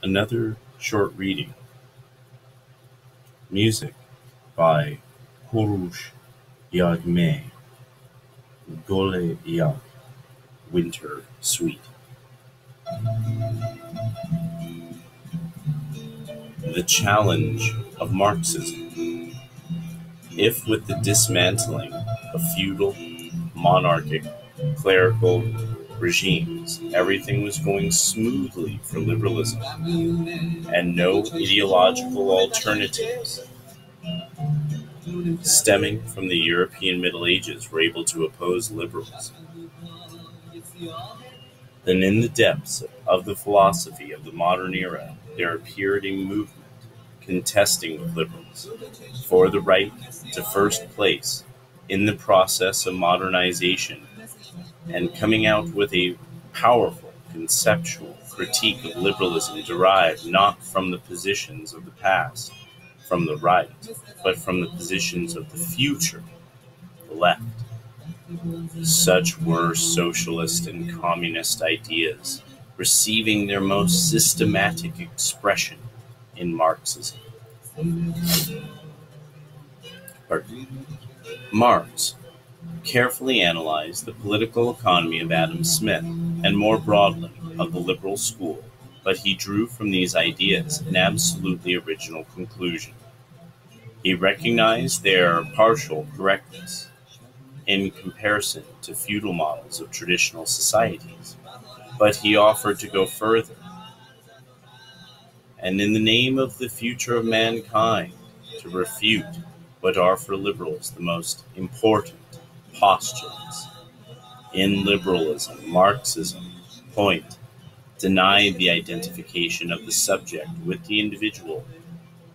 Another short reading, music by Horush Yagme, Gole Yag, Winter Suite. The challenge of Marxism. If with the dismantling of feudal, monarchic, clerical regimes, everything was going smoothly for liberalism, and no ideological alternatives stemming from the European Middle Ages were able to oppose liberals, then in the depths of the philosophy of the modern era there appeared a movement contesting with liberals for the right to first place in the process of modernization, and coming out with a powerful conceptual critique of liberalism derived not from the positions of the past, from the right, but from the positions of the future, the left. Such were socialist and communist ideas, receiving their most systematic expression in Marxism. Marx carefully analyzed the political economy of Adam Smith, and more broadly, of the liberal school, but he drew from these ideas an absolutely original conclusion. He recognized their partial correctness in comparison to feudal models of traditional societies, but he offered to go further, and in the name of the future of mankind, to refute what are for liberals the most important postulates. In liberalism, Marxism, point, denied the identification of the subject with the individual,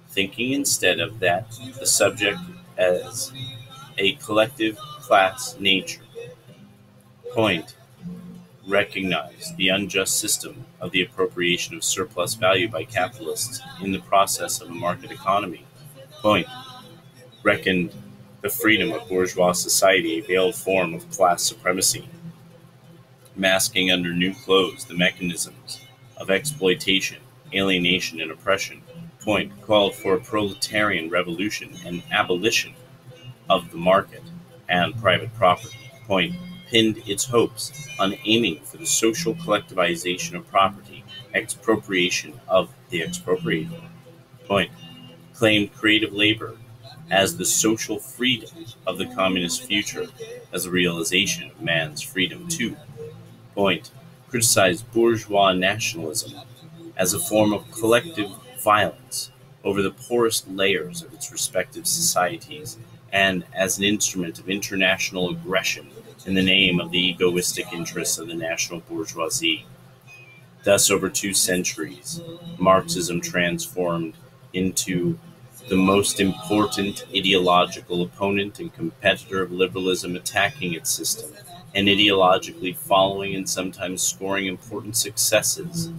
thinking instead of that the subject as a collective class nature. Point, recognized the unjust system of the appropriation of surplus value by capitalists in the process of a market economy. Point, reckoned the freedom of bourgeois society a veiled form of class supremacy, masking under new clothes the mechanisms of exploitation, alienation, and oppression. Point, called for a proletarian revolution and abolition of the market and private property. Point, pinned its hopes on aiming for the social collectivization of property, expropriation of the expropriator. Point, claimed creative labor as the social freedom of the communist future, as a realization of man's freedom too. Point, criticized bourgeois nationalism as a form of collective violence over the poorest layers of its respective societies, and as an instrument of international aggression in the name of the egoistic interests of the national bourgeoisie. Thus, over 2 centuries, Marxism transformed into the most important ideological opponent and competitor of liberalism, attacking its system, and ideologically following and sometimes scoring important successes,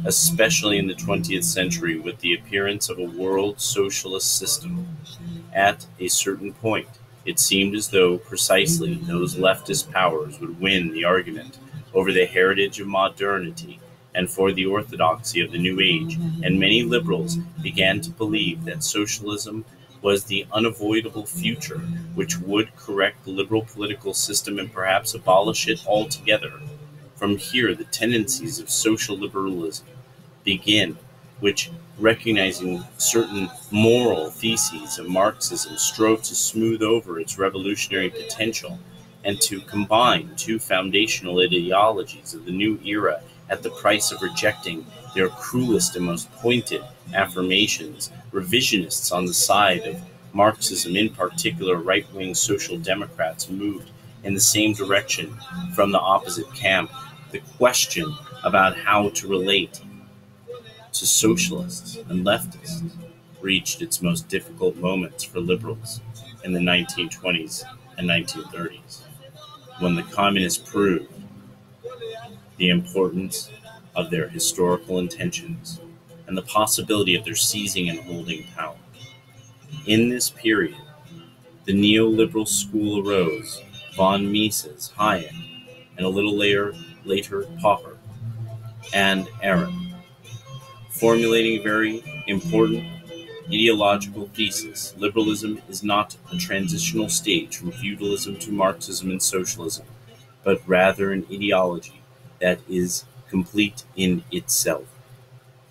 especially in the 20th century with the appearance of a world socialist system. At a certain point, it seemed as though precisely those leftist powers would win the argument over the heritage of modernity and for the orthodoxy of the New Age, and many liberals began to believe that socialism was the unavoidable future which would correct the liberal political system and perhaps abolish it altogether. From here, the tendencies of social liberalism begin, which, recognizing certain moral theses of Marxism, strove to smooth over its revolutionary potential and to combine 2 foundational ideologies of the new era at the price of rejecting their cruelest and most pointed affirmations. Revisionists on the side of Marxism, in particular right-wing social democrats, moved in the same direction from the opposite camp. The question about how to relate to socialists and leftists reached its most difficult moments for liberals in the 1920s and 1930s, when the communists proved the importance of their historical intentions and the possibility of their seizing and holding power. In this period, the neoliberal school arose, von Mises, Hayek, and a little later Popper and Arendt, formulating a very important ideological thesis. Liberalism is not a transitional stage from feudalism to Marxism and socialism, but rather an ideology that is complete in itself,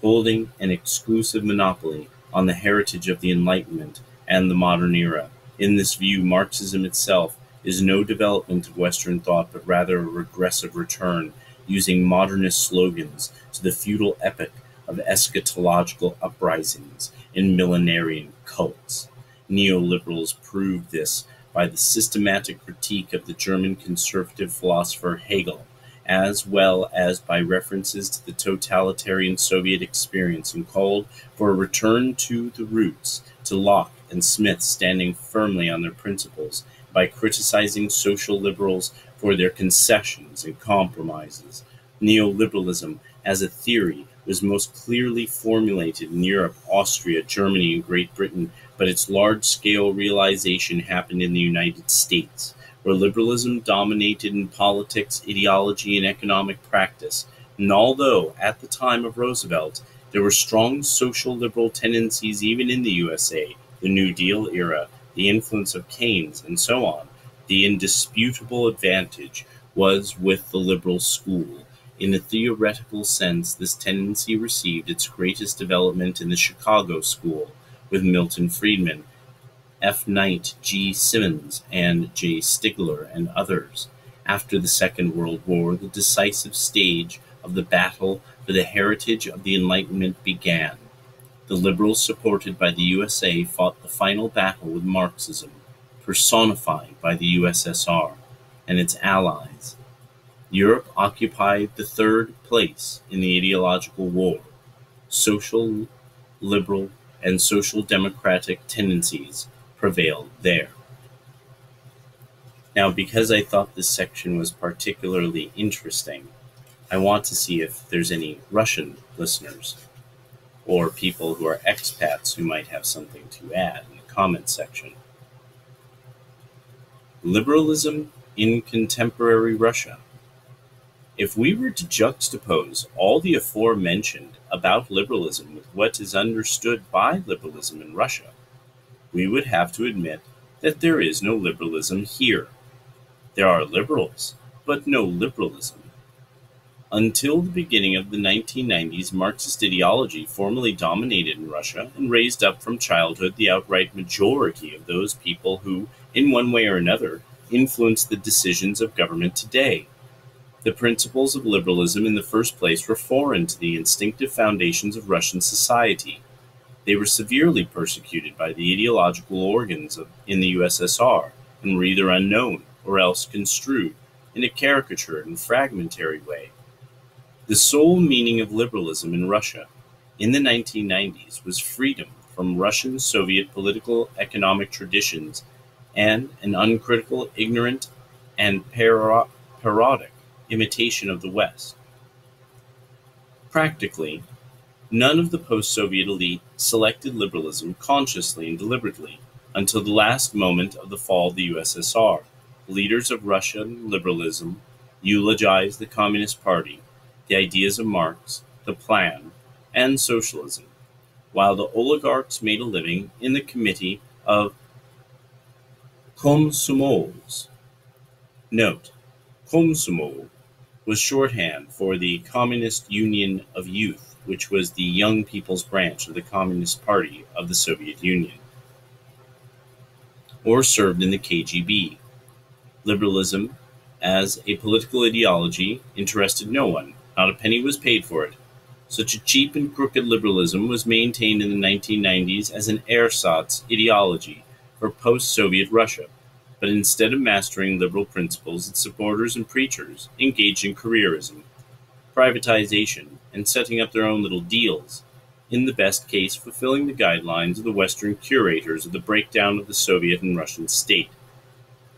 holding an exclusive monopoly on the heritage of the Enlightenment and the modern era. In this view, Marxism itself is no development of Western thought, but rather a regressive return, using modernist slogans to the feudal epoch of eschatological uprisings and millenarian cults. Neoliberals proved this by the systematic critique of the German conservative philosopher Hegel, as well as by references to the totalitarian Soviet experience, and called for a return to the roots, to Locke and Smith standing firmly on their principles, by criticizing social liberals for their concessions and compromises. Neoliberalism as a theory was most clearly formulated in Europe, Austria, Germany, and Great Britain, but its large-scale realization happened in the United States, where liberalism dominated in politics, ideology, and economic practice. And although, at the time of Roosevelt, there were strong social liberal tendencies even in the USA, the New Deal era, the influence of Keynes, and so on, the indisputable advantage was with the liberal school. In a theoretical sense, this tendency received its greatest development in the Chicago School, with Milton Friedman, F. Knight, G. Simmons, and J. Stigler, and others. After the Second World War, the decisive stage of the battle for the heritage of the Enlightenment began. The liberals supported by the USA fought the final battle with Marxism, personified by the USSR and its allies. Europe occupied the third place in the ideological war. Social, liberal, and social democratic tendencies prevailed there. Now, because I thought this section was particularly interesting, I want to see if there's any Russian listeners or people who are expats who might have something to add in the comment section. Liberalism in contemporary Russia. If we were to juxtapose all the aforementioned about liberalism with what is understood by liberalism in Russia, we would have to admit that there is no liberalism here. There are liberals, but no liberalism. Until the beginning of the 1990s, Marxist ideology formally dominated in Russia and raised up from childhood the outright majority of those people who, in one way or another, influence the decisions of government today. The principles of liberalism in the first place were foreign to the instinctive foundations of Russian society. They were severely persecuted by the ideological organs in the USSR and were either unknown or else construed in a caricatured and fragmentary way. The sole meaning of liberalism in Russia in the 1990s was freedom from Russian Soviet political economic traditions and an uncritical, ignorant, and parodic imitation of the West. Practically, none of the post-Soviet elite selected liberalism consciously and deliberately until the last moment of the fall of the USSR. Leaders of Russian liberalism eulogized the Communist Party, the ideas of Marx, the Plan, and socialism, while the oligarchs made a living in the Committee of Komsomols. Note: Komsomol was shorthand for the Communist Union of Youth, which was the young people's branch of the Communist Party of the Soviet Union, or served in the KGB. Liberalism, as a political ideology, interested no one. Not a penny was paid for it. Such a cheap and crooked liberalism was maintained in the 1990s as an ersatz ideology for post-Soviet Russia. But instead of mastering liberal principles, its supporters and preachers engaged in careerism, privatization, and setting up their own little deals, in the best case fulfilling the guidelines of the Western curators of the breakdown of the Soviet and Russian state.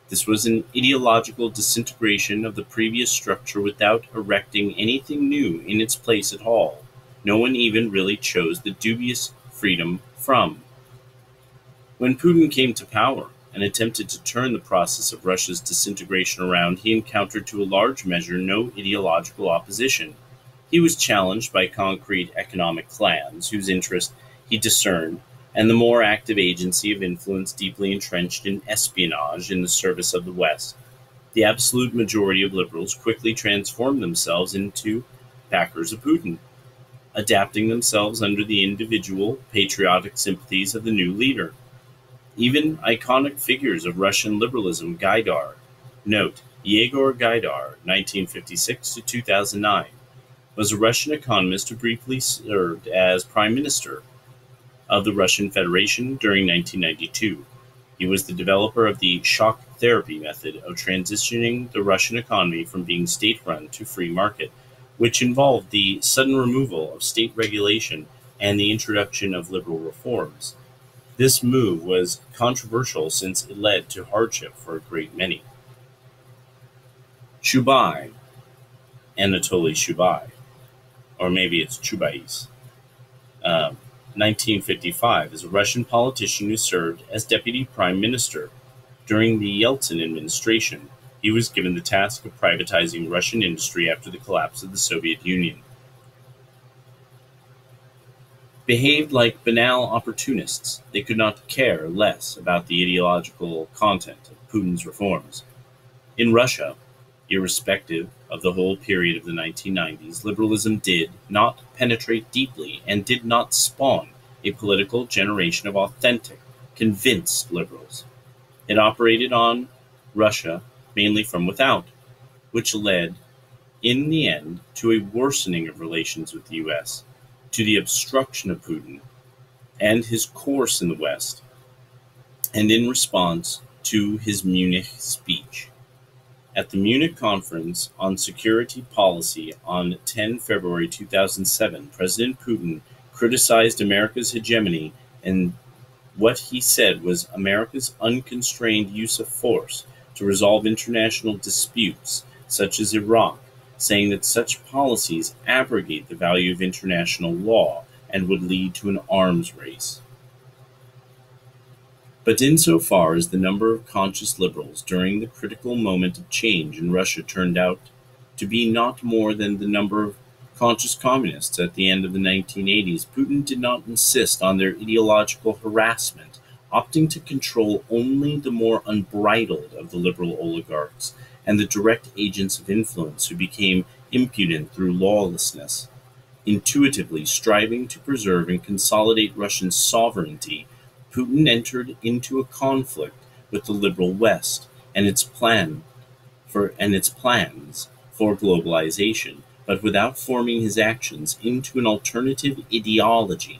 This was an ideological disintegration of the previous structure without erecting anything new in its place at all. No one even really chose the dubious freedom from. When Putin came to power and attempted to turn the process of Russia's disintegration around, he encountered to a large measure no ideological opposition. He was challenged by concrete economic clans whose interest he discerned, and the more active agency of influence deeply entrenched in espionage in the service of the West. The absolute majority of liberals quickly transformed themselves into backers of Putin, adapting themselves under the individual patriotic sympathies of the new leader. Even iconic figures of Russian liberalism, Gaidar, note, Yegor Gaidar, 1956 to 2009, was a Russian economist who briefly served as prime minister of the Russian Federation during 1992. He was the developer of the shock therapy method of transitioning the Russian economy from being state-run to free market, which involved the sudden removal of state regulation and the introduction of liberal reforms. This move was controversial since it led to hardship for a great many. Chubai, Anatoly Chubai, or maybe it's Chubais, 1955, is a Russian politician who served as deputy prime minister. During the Yeltsin administration, he was given the task of privatizing Russian industry after the collapse of the Soviet Union. Behaved like banal opportunists, they could not care less about the ideological content of Putin's reforms. In Russia, irrespective of the whole period of the 1990s, liberalism did not penetrate deeply and did not spawn a political generation of authentic, convinced liberals. It operated on Russia mainly from without, which led, in the end, to a worsening of relations with the U.S., to the obstruction of Putin and his course in the West, and in response to his Munich speech. At the Munich Conference on Security Policy on 10 February 2007, President Putin criticized America's hegemony and what he said was America's unconstrained use of force to resolve international disputes, such as Iraq, saying that such policies abrogate the value of international law and would lead to an arms race. But insofar as the number of conscious liberals during the critical moment of change in Russia turned out to be not more than the number of conscious communists at the end of the 1980s, Putin did not insist on their ideological harassment, opting to control only the more unbridled of the liberal oligarchs and the direct agents of influence who became impudent through lawlessness. Intuitively striving to preserve and consolidate Russian sovereignty, Putin entered into a conflict with the liberal West and its plans for globalization, but without forming his actions into an alternative ideology.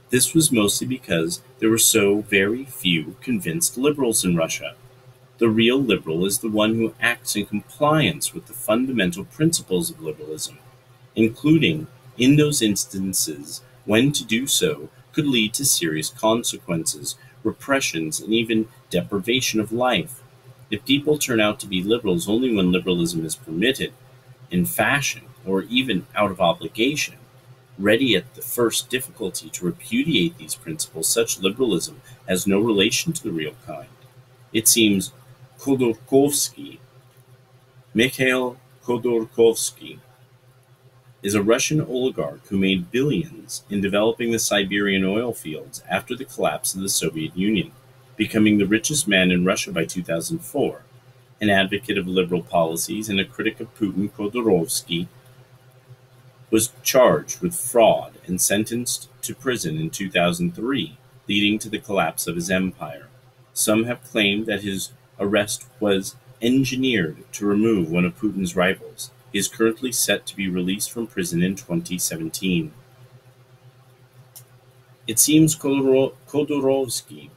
This was mostly because there were so very few convinced liberals in Russia. The real liberal is the one who acts in compliance with the fundamental principles of liberalism, including in those instances when to do so could lead to serious consequences, repressions, and even deprivation of life. If people turn out to be liberals only when liberalism is permitted, in fashion, or even out of obligation, ready at the first difficulty to repudiate these principles, such liberalism has no relation to the real kind. It seems Mikhail Khodorkovsky, is a Russian oligarch who made billions in developing the Siberian oil fields after the collapse of the Soviet Union, becoming the richest man in Russia by 2004. An advocate of liberal policies and a critic of Putin, Khodorkovsky was charged with fraud and sentenced to prison in 2003, leading to the collapse of his empire. Some have claimed that his arrest was engineered to remove one of Putin's rivals. He is currently set to be released from prison in 2017. It seems Khodorkovsky,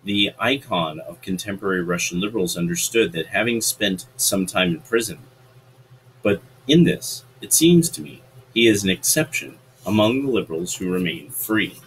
the icon of contemporary Russian liberals, understood that having spent some time in prison, but in this, it seems to me, he is an exception among the liberals who remain free.